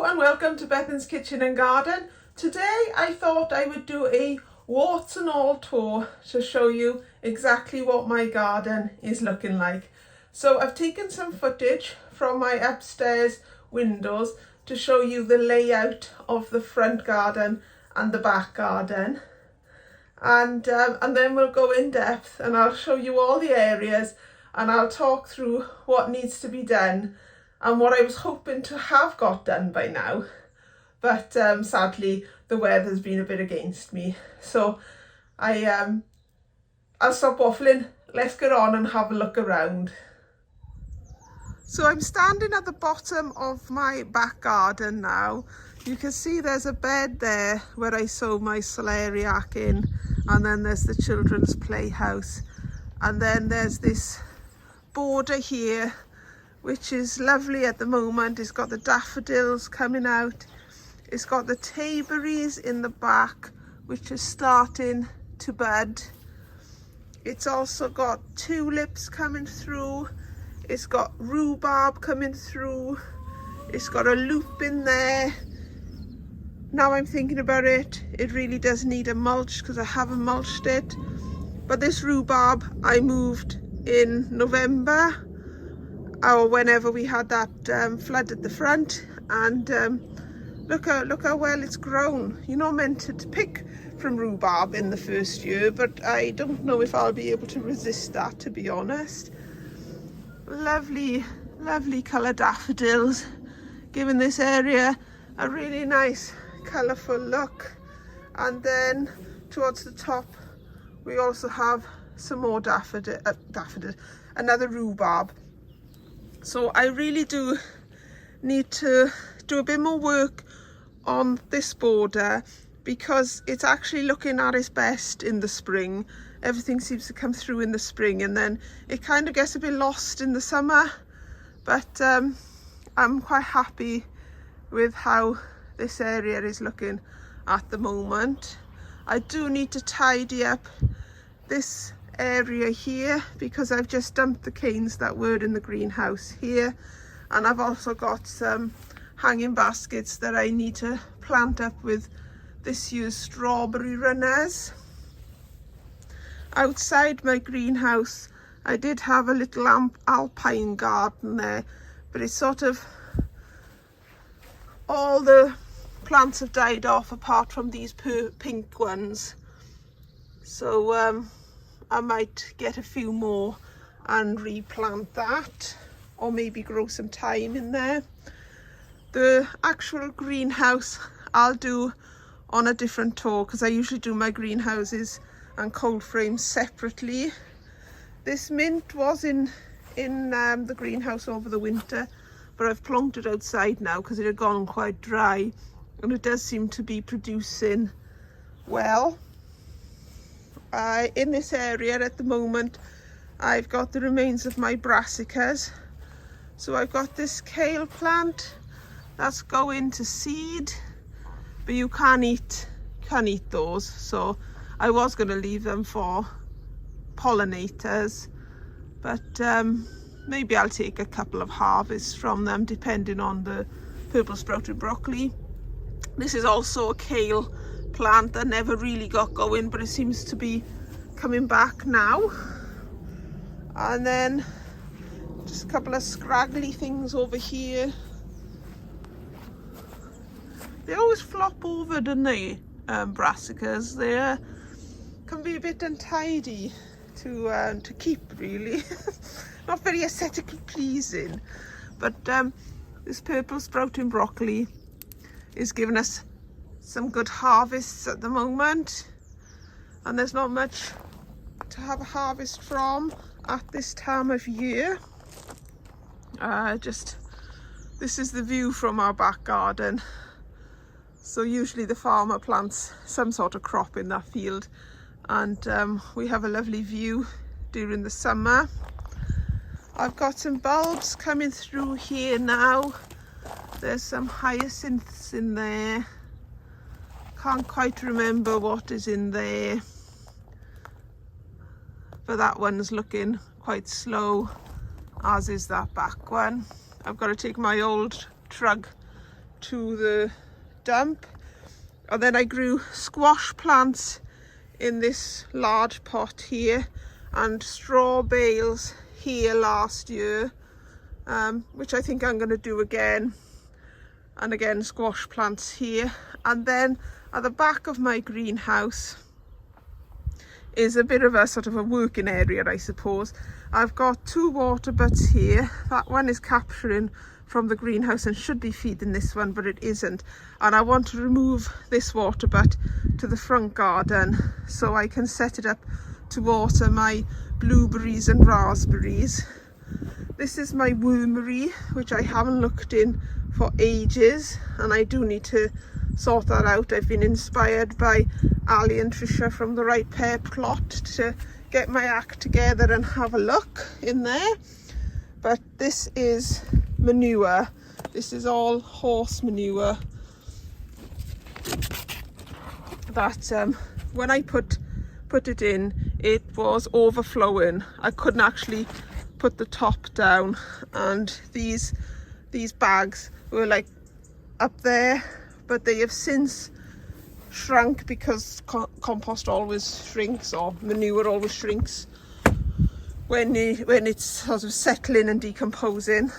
Hello and welcome to Bethan's Kitchen and Garden. Today I thought I would do a warts and all tour to show you exactly what my garden is looking like. So I've taken some footage from my upstairs windows to show you the layout of the front garden and the back garden. And then we'll go in depth and I'll show you all the areas and I'll talk through what needs to be done and what I was hoping to have got done by now, but sadly the weather's been a bit against me. So I'll stop waffling, let's get on and have a look around. So I'm standing at the bottom of my back garden now. You can see there's a bed there where I sow my celeriac in, and then there's the children's playhouse, and then there's this border here which is lovely at the moment. It's got the daffodils coming out, it's got the tayberries in the back which is starting to bud, it's also got tulips coming through, it's got rhubarb coming through, it's got a loop in there. Now I'm thinking about it, it really does need a mulch because I haven't mulched it. But this rhubarb I moved in November, or whenever we had that flood at the front, and look how well it's grown. You're not meant to pick from rhubarb in the first year, but I don't know if I'll be able to resist that, to be honest. Lovely colour daffodils, giving this area a really nice colourful look. And then towards the top we also have some more another rhubarb. So I really do need to do a bit more work on this border because it's actually looking at its best in the spring. Everything seems to come through in the spring and then it kind of gets a bit lost in the summer. But I'm quite happy with how this area is looking at the moment. I do need to tidy up this area here because I've just dumped the canes that were in the greenhouse here, and I've also got some hanging baskets that I need to plant up with this year's strawberry runners. Outside my greenhouse I did have a little alpine garden there, but it's sort of all the plants have died off apart from these pink ones. So I might get a few more and replant that, or maybe grow some thyme in there. The actual greenhouse I'll do on a different tour because I usually do my greenhouses and cold frames separately. This mint was in the greenhouse over the winter, but I've plonked it outside now because it had gone quite dry, and it does seem to be producing well. In this area at the moment I've got the remains of my brassicas. So I've got this kale plant that's going to seed, but you can't eat those, so I was going to leave them for pollinators, but maybe I'll take a couple of harvests from them depending on the purple sprouted broccoli. This is also a kale plant that never really got going, but it seems to be coming back now. And then just a couple of scraggly things over here. They always flop over, don't they, brassicas? They can be a bit untidy to keep, really. Not very aesthetically pleasing, but this purple sprouting broccoli is giving us some good harvests at the moment, and there's not much to have a harvest from at this time of year. This is the view from our back garden. So usually the farmer plants some sort of crop in that field, and we have a lovely view during the summer. I've got some bulbs coming through here now. There's some hyacinths in there. Can't quite remember what is in there, but that one's looking quite slow, as is that back one. I've got to take my old trug to the dump. And then I grew squash plants in this large pot here, and straw bales here last year, which I think I'm going to do again. And again, squash plants here. And then at the back of my greenhouse is a bit of a sort of a working area, I suppose. I've got 2 water butts here. That one is capturing from the greenhouse and should be feeding this one, but it isn't. And I want to remove this water butt to the front garden so I can set it up to water my blueberries and raspberries. This is my wormery, which I haven't looked in for ages, and I do need to sort that out. I've been inspired by Ali and Trisha from the Right Pair plot to get my act together and have a look in there. But this is manure. This is all horse manure that when I put it in, it was overflowing. I couldn't actually put the top down, and these bags were like up there, but they have since shrunk because compost always shrinks, or manure always shrinks when it's sort of settling and decomposing.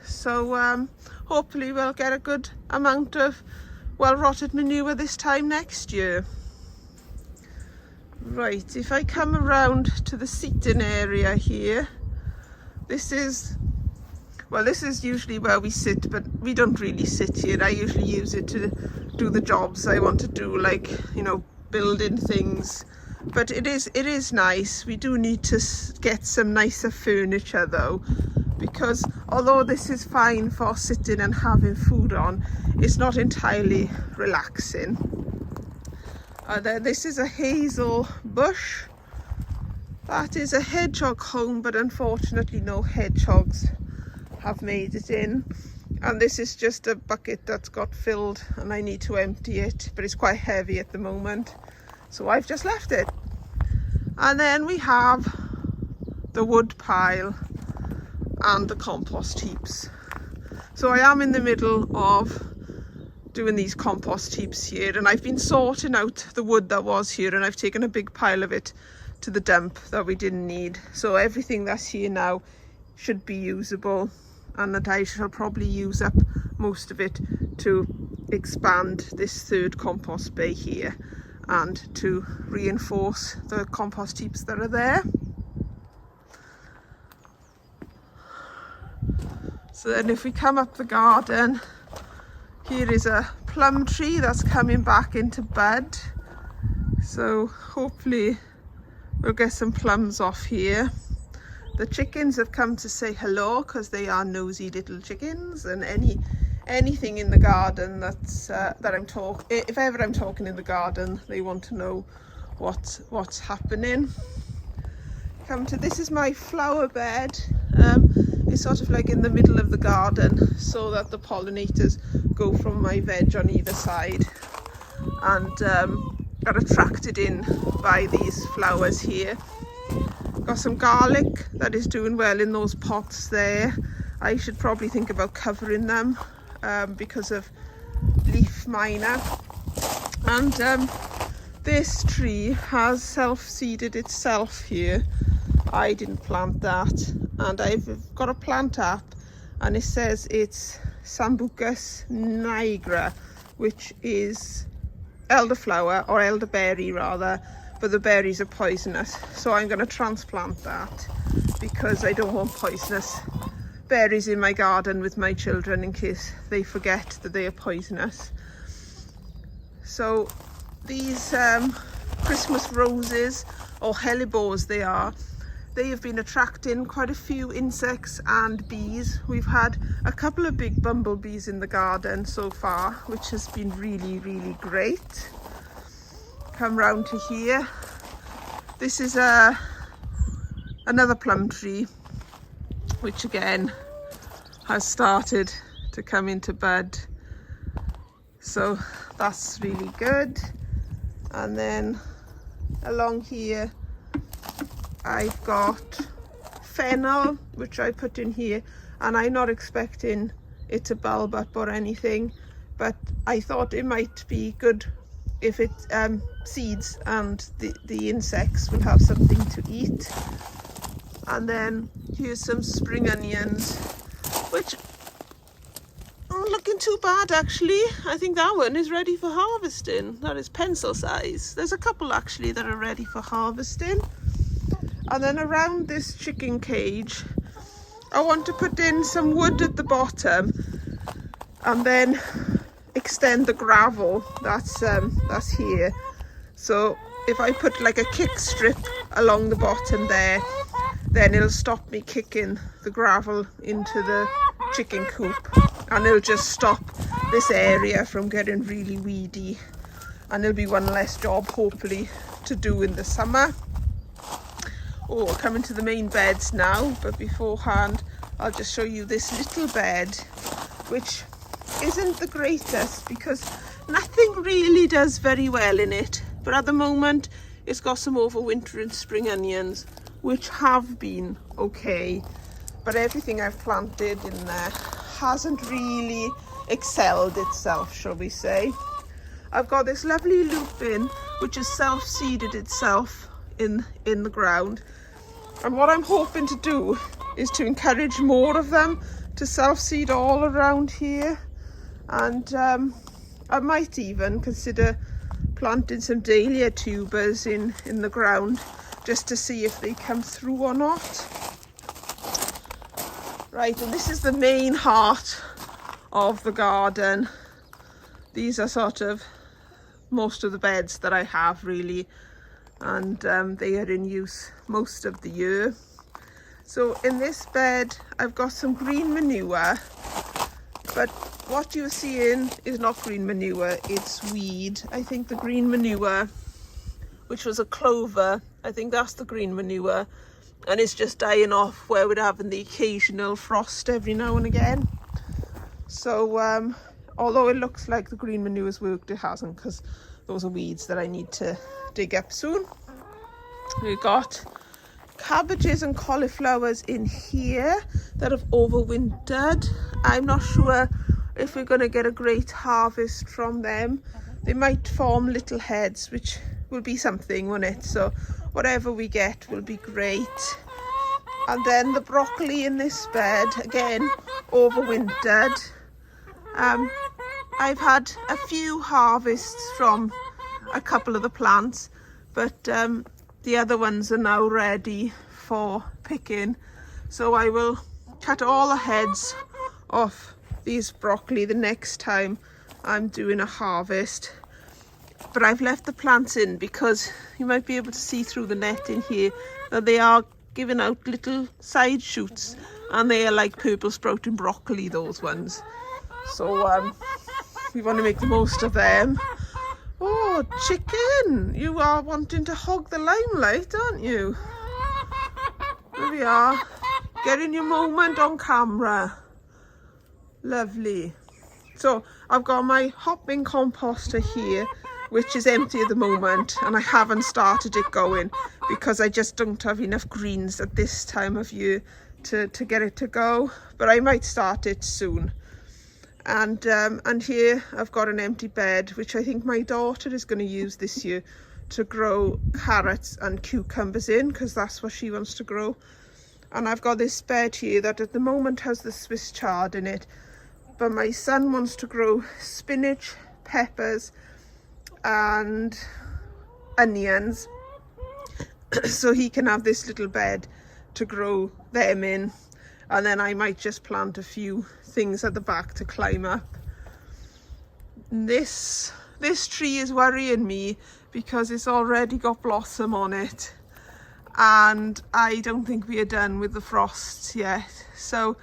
So hopefully we'll get a good amount of well rotted manure this time next year. Right, if I come around to the seating area here, this is usually where we sit, but we don't really sit here. I usually use it to do the jobs I want to do, like, you know, building things. But it is nice. We do need to get some nicer furniture though, because although this is fine for sitting and having food on, it's not entirely relaxing. This is a hazel bush. That is a hedgehog home, but unfortunately no hedgehogs have made it in. And this is just a bucket that's got filled and I need to empty it, but it's quite heavy at the moment, so I've just left it. And then we have the wood pile and the compost heaps. So I am in the middle of doing these compost heaps here, and I've been sorting out the wood that was here, and I've taken a big pile of it to the dump that we didn't need. So everything that's here now should be usable, and that I shall probably use up most of it to expand this third compost bay here and to reinforce the compost heaps that are there. So then if we come up the garden, here is a plum tree that's coming back into bud, so hopefully we'll get some plums off here. The chickens have come to say hello because they are nosy little chickens, and anything in the garden that's if ever I'm talking in the garden, they want to know what's happening. This is my flower bed. It's sort of like in the middle of the garden so that the pollinators go from my veg on either side and are attracted in by these flowers here. Got some garlic that is doing well in those pots there. I should probably think about covering them because of leaf miner. And this tree has self-seeded itself here. I didn't plant that, and I've got a plant app and it says it's Sambucus nigra, which is elderflower or elderberry rather, but the berries are poisonous, so I'm going to transplant that because I don't want poisonous berries in my garden with my children in case they forget that they are poisonous. So these Christmas roses, or hellebores they have been attracting quite a few insects and bees. We've had a couple of big bumblebees in the garden so far, which has been really, really great. Come round to here. This is another plum tree, which again has started to come into bud. So that's really good. And then along here I've got fennel, which I put in here, and I'm not expecting it to bulb up or anything, but I thought it might be good if it seeds and the insects will have something to eat. And then here's some spring onions, which aren't looking too bad actually. I think that one is ready for harvesting. That is pencil size. There's a couple actually that are ready for harvesting. And then around this chicken cage, I want to put in some wood at the bottom and then extend the gravel that's here. So if I put like a kick strip along the bottom there, then it'll stop me kicking the gravel into the chicken coop, and it'll just stop this area from getting really weedy, and there'll be one less job hopefully to do in the summer. Oh, we're coming to the main beds now, but beforehand I'll just show you this little bed, which isn't the greatest because nothing really does very well in it, but at the moment it's got some overwintering spring onions which have been okay, but everything I've planted in there hasn't really excelled itself, shall we say. I've got this lovely lupin which has self-seeded itself in the ground, and what I'm hoping to do is to encourage more of them to self-seed all around here. And I might even consider planting some dahlia tubers in the ground just to see if they come through or not. Right, and this is the main heart of the garden. These are sort of most of the beds that I have really, and they are in use most of the year. So in this bed I've got some green manure, but what you're seeing is not green manure, it's weed. I think the green manure, which was a clover, I think that's the green manure, and it's just dying off where we're having the occasional frost every now and again. So although it looks like the green manure's worked, it hasn't, because those are weeds that I need to dig up soon. We've got cabbages and cauliflowers in here that have overwintered. I'm not sure if we're going to get a great harvest from them. They might form little heads, which will be something, won't it? So whatever we get will be great. And then the broccoli in this bed, again, overwintered. I've had a few harvests from a couple of the plants, but the other ones are now ready for picking. So I will cut all the heads off these broccoli the next time I'm doing a harvest. But I've left the plants in because you might be able to see through the net in here that they are giving out little side shoots, and they are like purple sprouting broccoli, those ones. So we want to make the most of them. Oh, chicken, you are wanting to hog the limelight, aren't you? There we are, getting your moment on camera. Lovely. So I've got my hot bin composter here, which is empty at the moment, and I haven't started it going because I just don't have enough greens at this time of year to get it to go, but I might start it soon. And here I've got an empty bed which I think my daughter is going to use this year to grow carrots and cucumbers in, because that's what she wants to grow. And I've got this bed here that at the moment has the Swiss chard in it, but my son wants to grow spinach, peppers and onions so he can have this little bed to grow them in, and then I might just plant a few things at the back to climb up. This tree is worrying me because it's already got blossom on it, and I don't think we are done with the frosts yet, so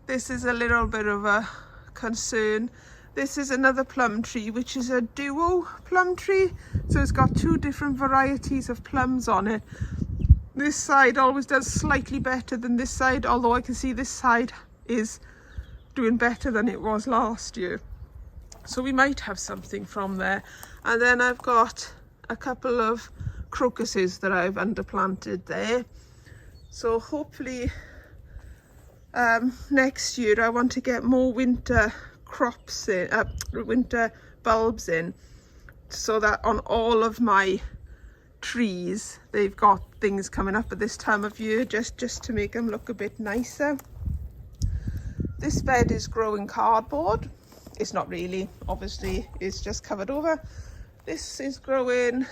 this is a little bit of a concern. This is another plum tree, which is a duo plum tree, so it's got two different varieties of plums on it. This side always does slightly better than this side, although I can see this side is doing better than it was last year, so we might have something from there. And then I've got a couple of crocuses that I've underplanted there, so hopefully next year I want to get more winter crops in, winter bulbs in, so that on all of my trees they've got things coming up at this time of year, just to make them look a bit nicer. This bed is growing cardboard. It's not really, obviously, it's just covered over. This is growing,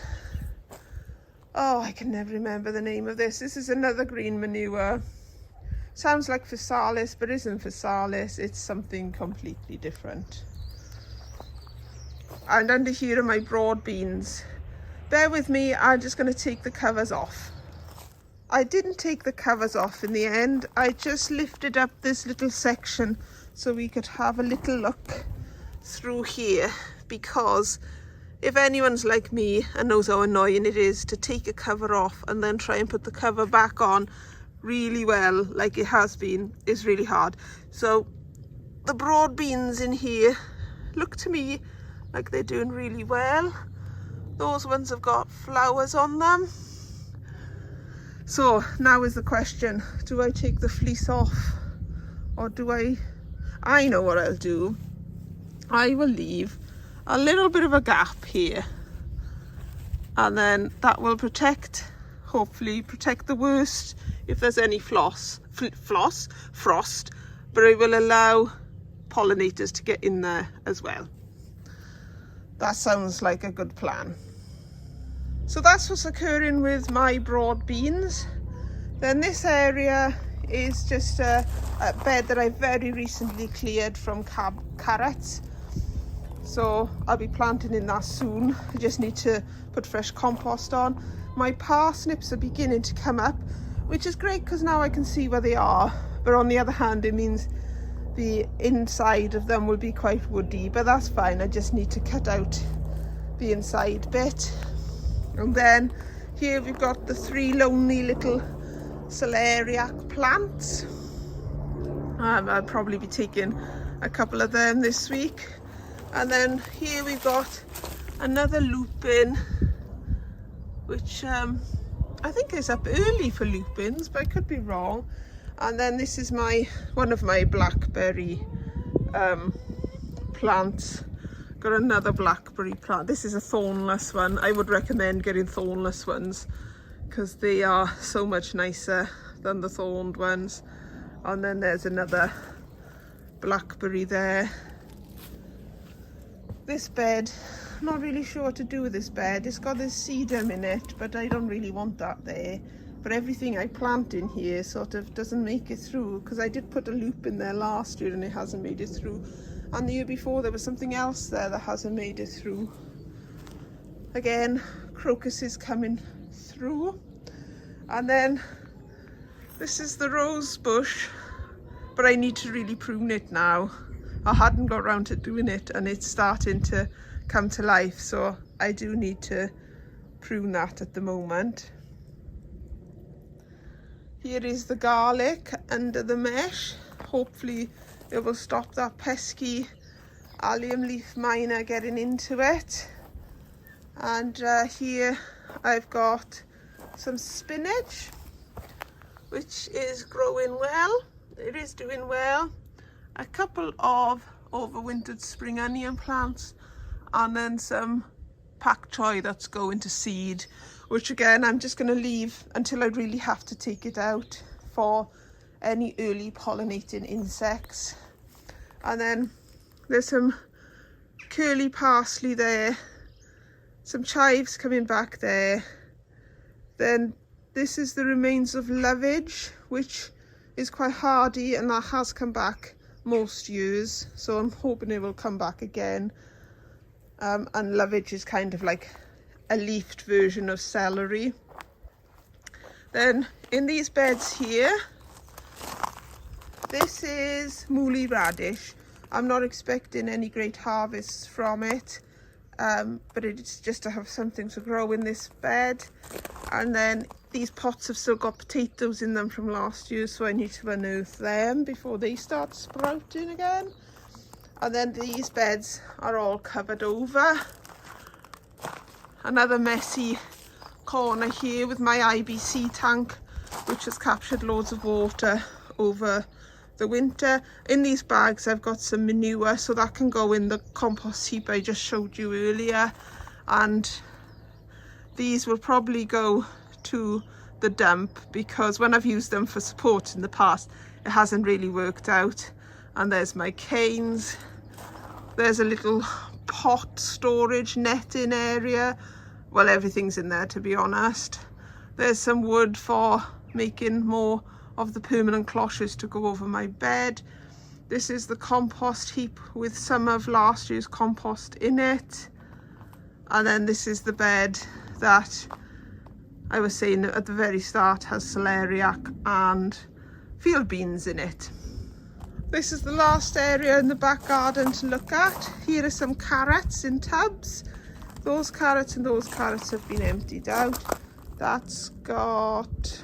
oh, I can never remember the name of this. This is another green manure. Sounds like physalis, but isn't physalis. It's something completely different. And under here are my broad beans. Bear with me, I'm just going to take the covers off. I didn't take the covers off in the end. I just lifted up this little section so we could have a little look through here, because if anyone's like me and knows how annoying it is to take a cover off and then try and put the cover back on really well, like it has been, is really hard. So the broad beans in here look to me like they're doing really well. Those ones have got flowers on them. So now is the question, do I take the fleece off, or do I know what I'll do. I will leave a little bit of a gap here, and then that will hopefully protect the worst if there's any frost, but it will allow pollinators to get in there as well. That sounds like a good plan. So that's what's occurring with my broad beans. Then this area is just a bed that I very recently cleared from carrots. So I'll be planting in that soon. I just need to put fresh compost on. My parsnips are beginning to come up, which is great because now I can see where they are. But on the other hand, it means the inside of them will be quite woody, but that's fine. I just need to cut out the inside bit. And then here we've got the 3 lonely little celeriac plants. I'll probably be taking a couple of them this week. And then here we've got another lupin, which I think is up early for lupins, but I could be wrong. And then this is one of my blackberry plants. Got another blackberry plant. This is a thornless one. I would recommend getting thornless ones because they are so much nicer than the thorned ones. And then there's another blackberry there. This bed, I'm not really sure what to do with this bed. It's got this sedum in it, but I don't really want that there. But everything I plant in here sort of doesn't make it through, because I did put a loop in there last year and it hasn't made it through. And the year before there was something else there that hasn't made it through. Again, crocus is coming through. And then this is the rose bush, but I need to really prune it now. I hadn't got around to doing it and it's starting to come to life, so I do need to prune that at the moment. Here is the garlic under the mesh. Hopefully it will stop that pesky allium leaf miner getting into it. And here I've got some spinach, which is growing well. It is doing well. A couple of overwintered spring onion plants, and then some pak choi that's going to seed, which again I'm just going to leave until I really have to take it out for any early pollinating insects. And then there's some curly parsley there, some chives coming back there. Then this is the remains of lovage, which is quite hardy and that has come back most years, so I'm hoping it will come back again. And lovage is kind of like a leafed version of celery. Then in these beds here, this is mooly radish. I'm not expecting any great harvests from it, but it's just to have something to grow in this bed. And then these pots have still got potatoes in them from last year, so I need to unearth them before they start sprouting again. And then these beds are all covered over. Another messy corner here with my IBC tank, which has captured loads of water over the winter. In these bags I've got some manure, so that can go in the compost heap I just showed you earlier, and these will probably go to the dump because when I've used them for support in the past it hasn't really worked out. And there's my canes, there's a little pot storage netting area, well, everything's in there to be honest. There's some wood for making more of the permanent cloches to go over my bed. This is the compost heap with some of last year's compost in it. And then this is the bed that I was saying at the very start has celeriac and field beans in it. This is the last area in the back garden to look at. Here are some carrots in tubs. Those carrots and those carrots have been emptied out. That's got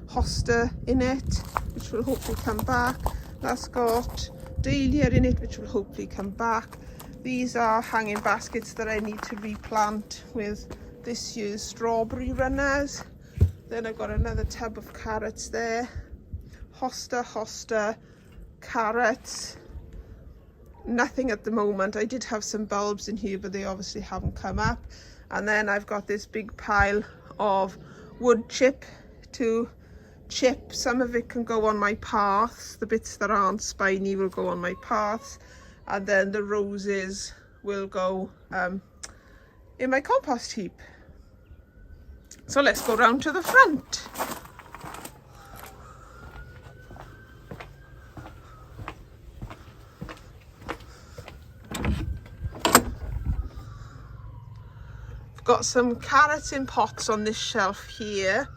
hosta in it, which will hopefully come back. That's got dahlia in it, which will hopefully come back. These are hanging baskets that I need to replant with this year's strawberry runners. Then I've got another tub of carrots there. Hosta, carrots. Nothing at the moment. I did have some bulbs in here, but they obviously haven't come up. And then I've got this big pile of wood chip to chip. Some of it can go on my paths. The bits that aren't spiny will go on my paths. And then the roses will go in my compost heap. So let's go round to the front. Got some carrots in pots on this shelf here.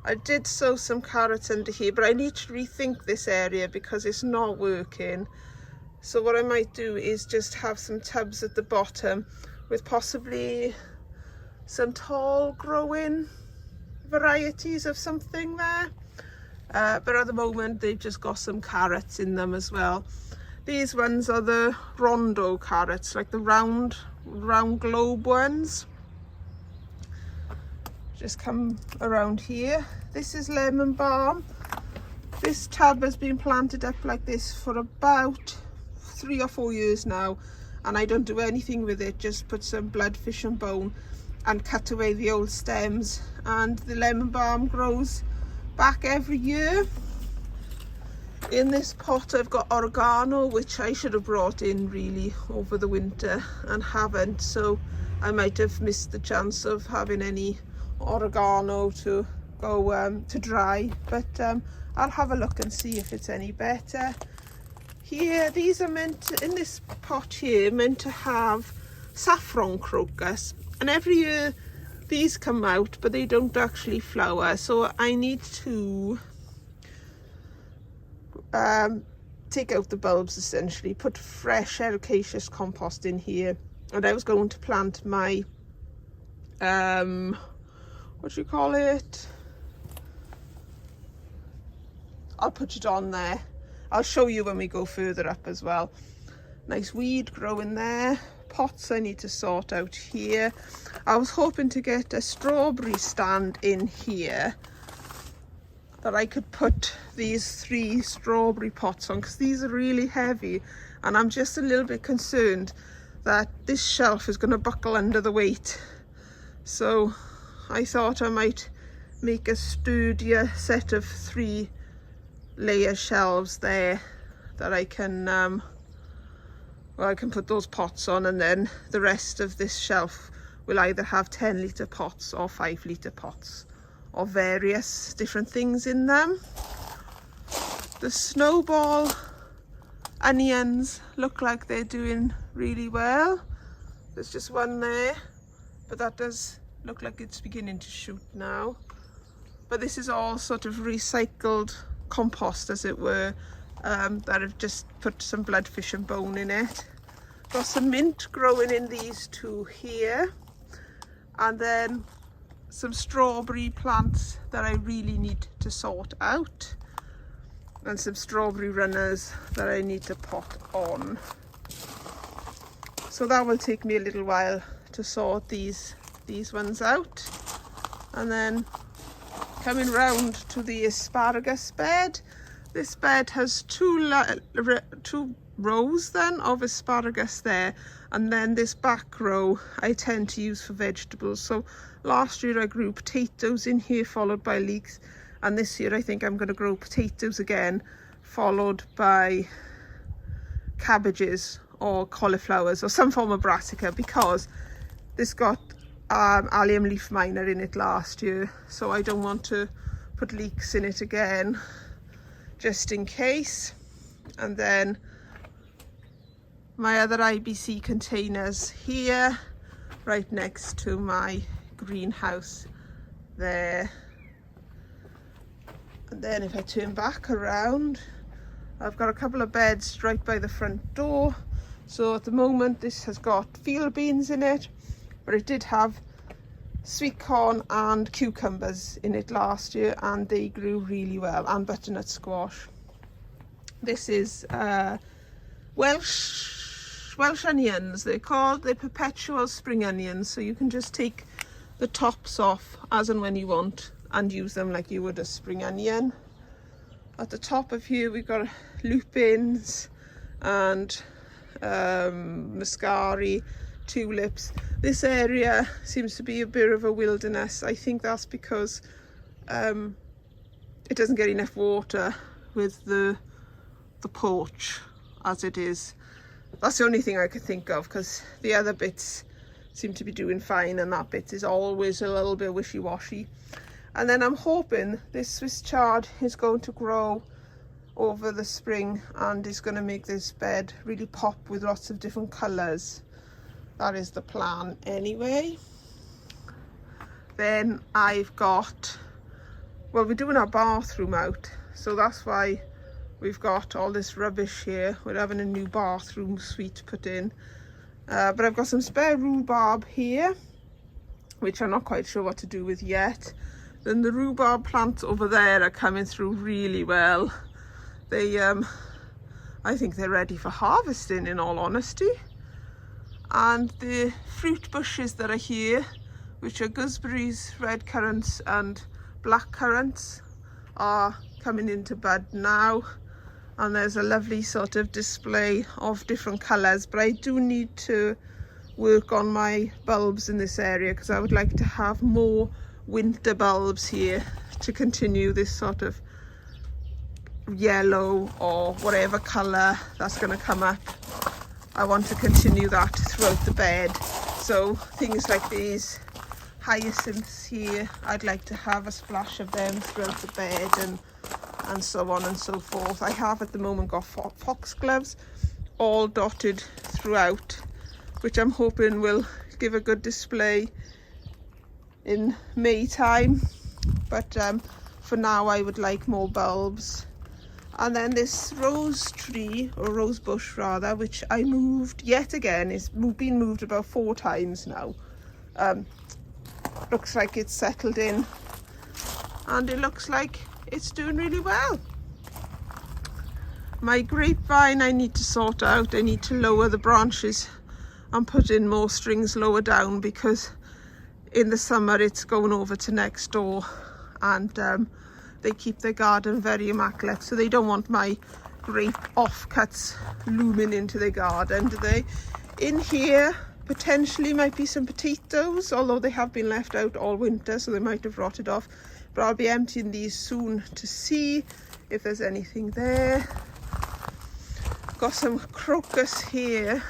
I did sow some carrots under here, but I need to rethink this area because it's not working. So what I might do is just have some tubs at the bottom with possibly some tall growing varieties of something there. But at the moment they've just got some carrots in them as well. These ones are the rondo carrots, like the round globe ones. Just come around here. This is lemon balm. This tub has been planted up like this for about 3 or 4 years now, and I don't do anything with it, just put some bloodfish and bone and cut away the old stems, and the lemon balm grows back every year. In this pot I've got oregano, which I should have brought in really over the winter and haven't, so I might have missed the chance of having any oregano to go to dry, but I'll have a look and see if it's any better. Here, these are meant to, in this pot here, meant to have saffron crocus, and every year these come out but they don't actually flower, so I need to take out the bulbs essentially, put fresh ericaceous compost in here, and I was going to plant my what do you call it? I'll put it on there. I'll show you when we go further up as well. Nice weed growing there. Pots I need to sort out here. I was hoping to get a strawberry stand in here that I could put these 3 strawberry pots on, because these are really heavy and I'm just a little bit concerned that this shelf is going to buckle under the weight. So I thought I might make a sturdier set of 3 layer shelves there that I can well, I can put those pots on, and then the rest of this shelf will either have 10-litre pots or 5-litre pots or various different things in them. The snowball onions look like they're doing really well. There's just one there, but that does look like it's beginning to shoot now. But this is all sort of recycled compost, as it were, that I've just put some bloodfish and bone in it. Got some mint growing in these 2 here, and then some strawberry plants that I really need to sort out, and some strawberry runners that I need to pot on. So that will take me a little while to sort these ones out. And then coming round to the asparagus bed, This bed has two rows then of asparagus there, and then this back row I tend to use for vegetables. So last year I grew potatoes in here, followed by leeks, and this year I think I'm going to grow potatoes again, followed by cabbages or cauliflowers or some form of brassica, because this got allium leaf miner in it last year, so I don't want to put leeks in it again, just in case. And then my other IBC containers here, right next to my greenhouse there. And then if I turn back around, I've got a couple of beds right by the front door. So at the moment this has got field beans in it, but it did have sweet corn and cucumbers in it last year, and they grew really well, and butternut squash. This is Welsh onions, they're called. They're perpetual spring onions, so you can just take the tops off as and when you want and use them like you would a spring onion. At the top of here we've got lupins and muscari, tulips. This area seems to be a bit of a wilderness. I think that's because it doesn't get enough water with the porch as it is. That's the only thing I could think of, because the other bits seem to be doing fine and that bit is always a little bit wishy-washy. And then I'm hoping this Swiss chard is going to grow over the spring and is going to make this bed really pop with lots of different colours. That is the plan anyway. Then I've got, well, we're doing our bathroom out, so that's why we've got all this rubbish here. We're having a new bathroom suite put in. But I've got some spare rhubarb here, which I'm not quite sure what to do with yet. Then the rhubarb plants over there are coming through really well. They, I think they're ready for harvesting, in all honesty. And the fruit bushes that are here, which are gooseberries, red currants and black currants, are coming into bud now. And there's a lovely sort of display of different colours, but I do need to work on my bulbs in this area, because I would like to have more winter bulbs here to continue this sort of yellow or whatever colour that's going to come up. I want to continue that throughout the bed. So things like these hyacinths here, I'd like to have a splash of them throughout the bed, and so on and so forth. I have at the moment got foxgloves all dotted throughout, which I'm hoping will give a good display in May time. But for now I would like more bulbs. And then this rose tree, or rose bush rather, which I moved yet again, it's been moved about 4 times now. Looks like it's settled in, and it looks like it's doing really well. My grapevine I need to sort out. I need to lower the branches and put in more strings lower down, because in the summer it's going over to next door, and they keep their garden very immaculate, so they don't want my grape offcuts looming into their garden, do they? In here potentially might be some potatoes, although they have been left out all winter, so they might have rotted off. But I'll be emptying these soon to see if there's anything there. Got some crocus here,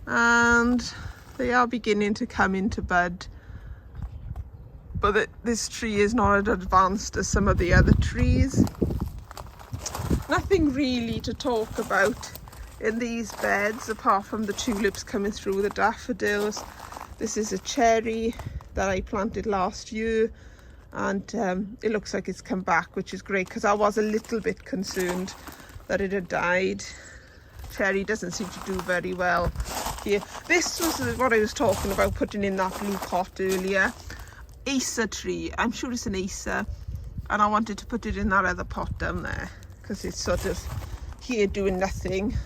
and they are beginning to come into bud. But this tree is not as advanced as some of the other trees. Nothing really to talk about in these beds apart from the tulips coming through, the daffodils. This is a cherry that I planted last year, and it looks like it's come back, which is great, because I was a little bit concerned that it had died. Cherry doesn't seem to do very well here. This was what I was talking about, putting in that blue pot earlier. Acer tree, I'm sure it's an Acer, and I wanted to put it in that other pot down there because it's sort of here doing nothing.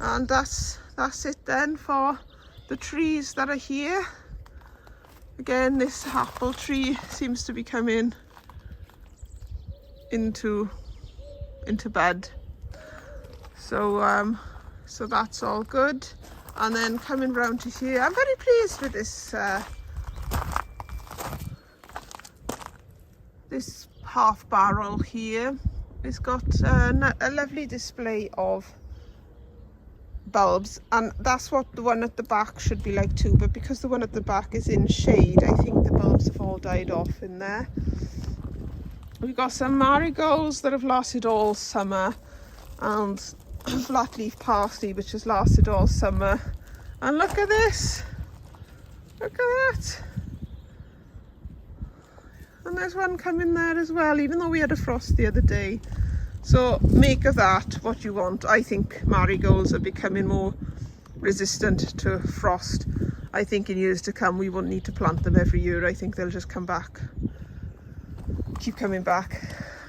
And that's it then for the trees that are here. Again, this apple tree seems to be coming into bed. So so that's all good. And then coming round to here, I'm very pleased with this half barrel here. It's got a lovely display of bulbs, and that's what the one at the back should be like too, but because the one at the back is in shade, I think the bulbs have all died off in there. We've got some marigolds that have lasted all summer, and flat leaf parsley which has lasted all summer. And look at this, look at that. And there's one coming there as well, even though we had a frost the other day. So make of that what you want. I think marigolds are becoming more resistant to frost. I think in years to come we won't need to plant them every year. I think they'll just come back, keep coming back.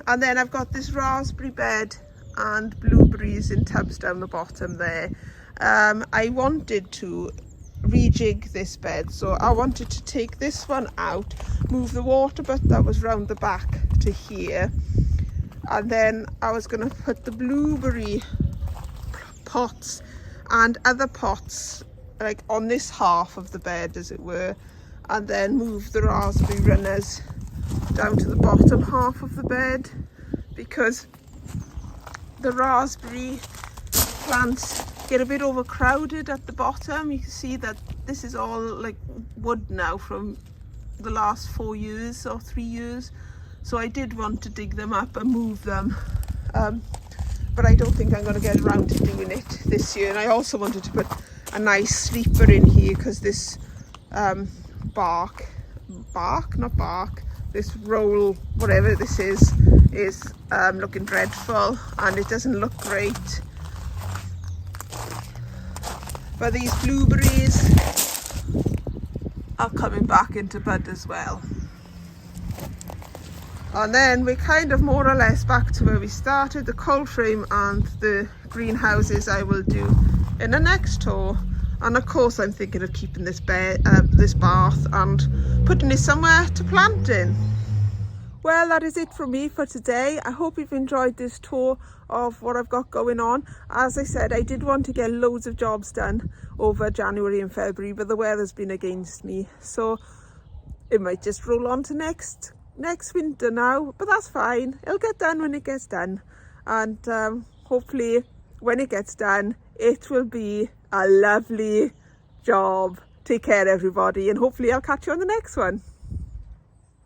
And then I've got this raspberry bed and blueberries in tubs down the bottom there. I wanted to rejig this bed, so I wanted to take this one out, move the water butt that was round the back to here, and then I was going to put the blueberry pots and other pots like on this half of the bed as it were, and then move the raspberry runners down to the bottom half of the bed, because the raspberry plants get a bit overcrowded at the bottom. You can see that this is all like wood now from the last 4 years or 3 years. So I did want to dig them up and move them, but I don't think I'm going to get around to doing it this year. And I also wanted to put a nice sleeper in here, because this this roll, whatever this is looking dreadful, and it doesn't look great. But these blueberries are coming back into bud as well. And then we're kind of more or less back to where we started. The cold frame and the greenhouses I will do in the next tour. And of course I'm thinking of keeping this bath and putting it somewhere to plant in. Well, that is it from me for today. I hope you've enjoyed this tour of what I've got going on. As I said, I did want to get loads of jobs done over January and February, but the weather's been against me. So it might just roll on to next winter now, but that's fine. It'll get done when it gets done. And hopefully when it gets done, it will be a lovely job. Take care everybody, and hopefully I'll catch you on the next one.